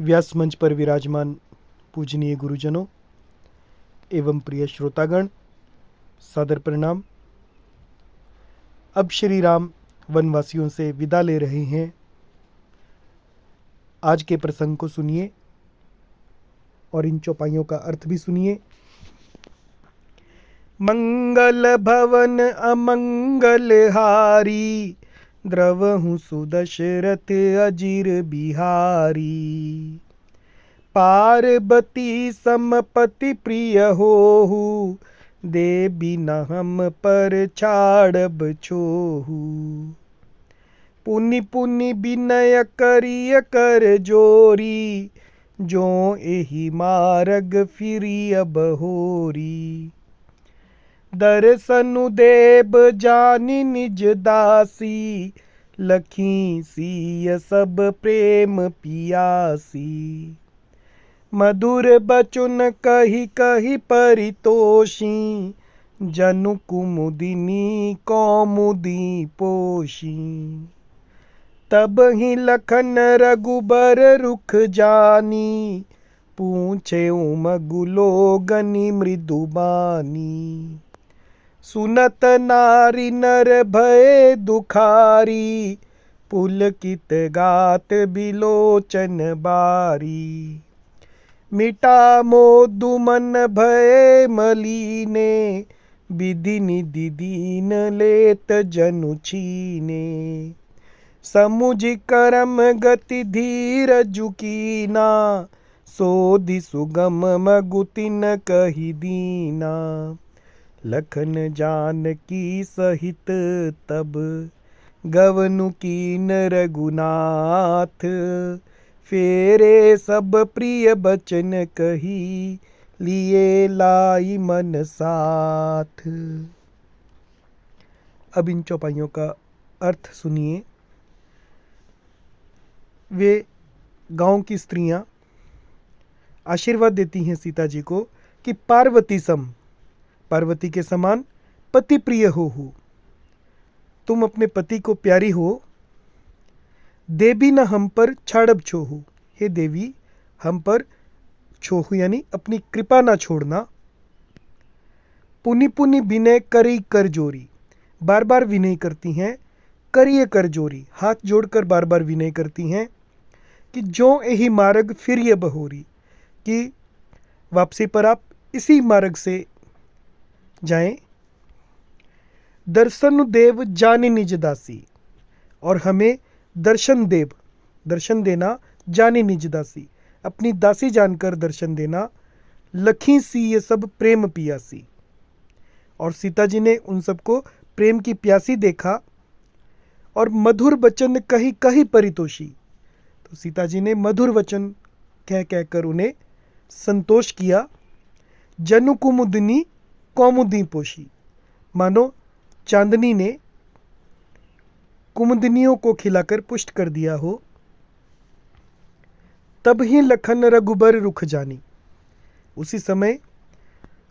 व्यास मंच पर विराजमान पूजनीय गुरुजनों एवं प्रिय श्रोतागण, सादर प्रणाम। अब श्री राम वनवासियों से विदा ले रहे हैं। आज के प्रसंग को सुनिए और इन चौपाइयों का अर्थ भी सुनिए। मंगल भवन अमंगल हारी, द्रवहु सुदशरथ अजीर बिहारी। पार्वती समपति प्रिय होहु, देबी न हम पर छाड़ब छोहु। पुनि पुनि विनय करिय कर जोरी, जो एहि मार्ग फिरी अब होरी। दर्शनु देव जानि निज दासी, लखी सिय सब प्रेम पियासी। मधुर बचन कही कही परितोषी, जनु कुमुदिनी कौमुदी पोषी। तब ही लखन रघुबर रुख जानी, पूछे मगु लोगनि मृदुबानी। सुनत नारी नर भय दुखारी, पुलकित गात बिलोचन बारी। मिटा मोदु मन भय मलीने, विधि निधि दीन लेत जनु छीने। समुझ करम गति धीरजु कीना, सोधि सुगम मगु तिन कहि दीना। लखन जानकी सहित तब, गवनु कीन रघुनाथ। फेरे सब प्रिय बचन कही, लिए लाई मन साथ। अब इन चौपाइयों का अर्थ सुनिए। वे गांव की स्त्रियां आशीर्वाद देती हैं सीता जी को कि पार्वती सम, पार्वती के समान पति प्रिय हो, तुम अपने पति को प्यारी हो। देवी न हम पर छाड़ब छोहू, हे देवी हम पर छोहू यानी अपनी कृपा ना छोड़ना। पुनि पुनि विनय करी कर जोरी, बार बार विनय करती हैं। करिए कर जोरी, हाथ जोड़कर बार बार विनय करती हैं कि जो यही मार्ग फिर ये बहोरी, कि वापसी पर आप इसी मार्ग से जाएं। दर्शन देव जानि निज दासी, और हमें दर्शन देव, दर्शन देना, जानि निज दासी, अपनी दासी जानकर दर्शन देना। लखी सी ये सब प्रेम पियासी, और सीता जी ने उन सबको प्रेम की प्यासी देखा। और मधुर वचन कही कही परितोषी, तो सीता जी ने मधुर वचन कह कहकर उन्हें संतोष किया। जनु कुमुदिनी कौमुदी पोषी, मानो चांदनी ने कुमुदिनियों को खिलाकर पुष्ट कर दिया हो। तब ही लखन रघुबर रुख जानी, उसी समय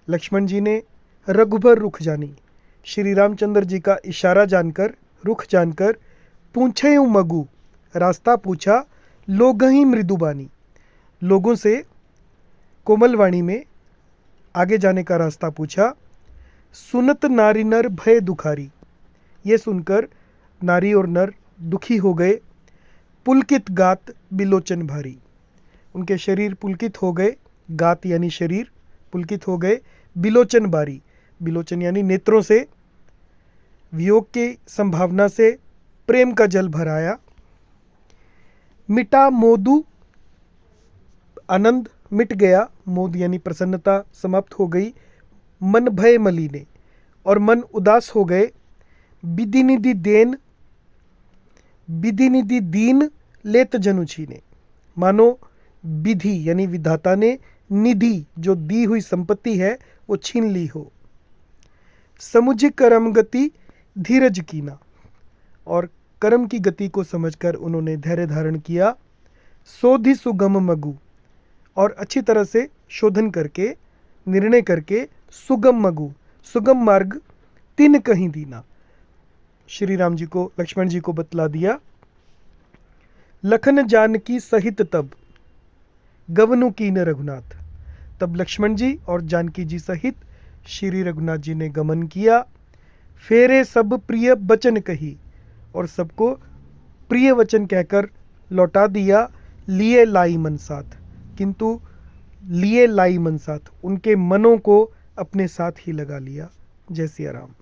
लक्ष्मण जी ने रघुबर रुख जानी, श्री रामचंद्र जी का इशारा जानकर, रुख जानकर, पूछे मगु, रास्ता पूछा, लोगहि मृदुबानी, लोगों से कोमल वाणी में आगे जाने का रास्ता पूछा। सुनत नारी नर भय दुखारी, ये सुनकर नारी और नर दुखी हो गए। पुलकित गात बिलोचन भारी, उनके शरीर पुलकित हो गए। गात यानी शरीर, पुलकित हो गए। बिलोचन बारी, बिलोचन यानी नेत्रों से वियोग की संभावना से प्रेम का जल भराया। मिटा मोदु, आनंद मिट गया। मोद यानी प्रसन्नता समाप्त हो गई। मन भय मलीने, और मन उदास हो गए। विधि निधि देन, विधि निधि दीन लेत जनु छीने, मानो विधि यानी विधाता ने निधि, जो दी हुई संपत्ति है, वो छीन ली हो। समुझ कर्म गति धीरज कीना, और कर्म की गति को समझकर उन्होंने धैर्य धारण किया। सोधि सुगम मगु, और अच्छी तरह से शोधन करके, निर्णय करके, सुगम मगु, सुगम मार्ग तिन कहीं दीना, श्री राम जी को, लक्ष्मण जी को बतला दिया। लखन जानकी सहित तब, गवनु कीन रघुनाथ। तब लक्ष्मण जी और जानकी जी सहित श्री रघुनाथ जी ने गमन किया। फेरे सब प्रिय वचन कही, और सबको प्रिय वचन कहकर लौटा दिया। लिए लाई मन साथ, किंतु लिए लाई मन साथ, उनके मनों को अपने साथ ही लगा लिया। जय सिया राम।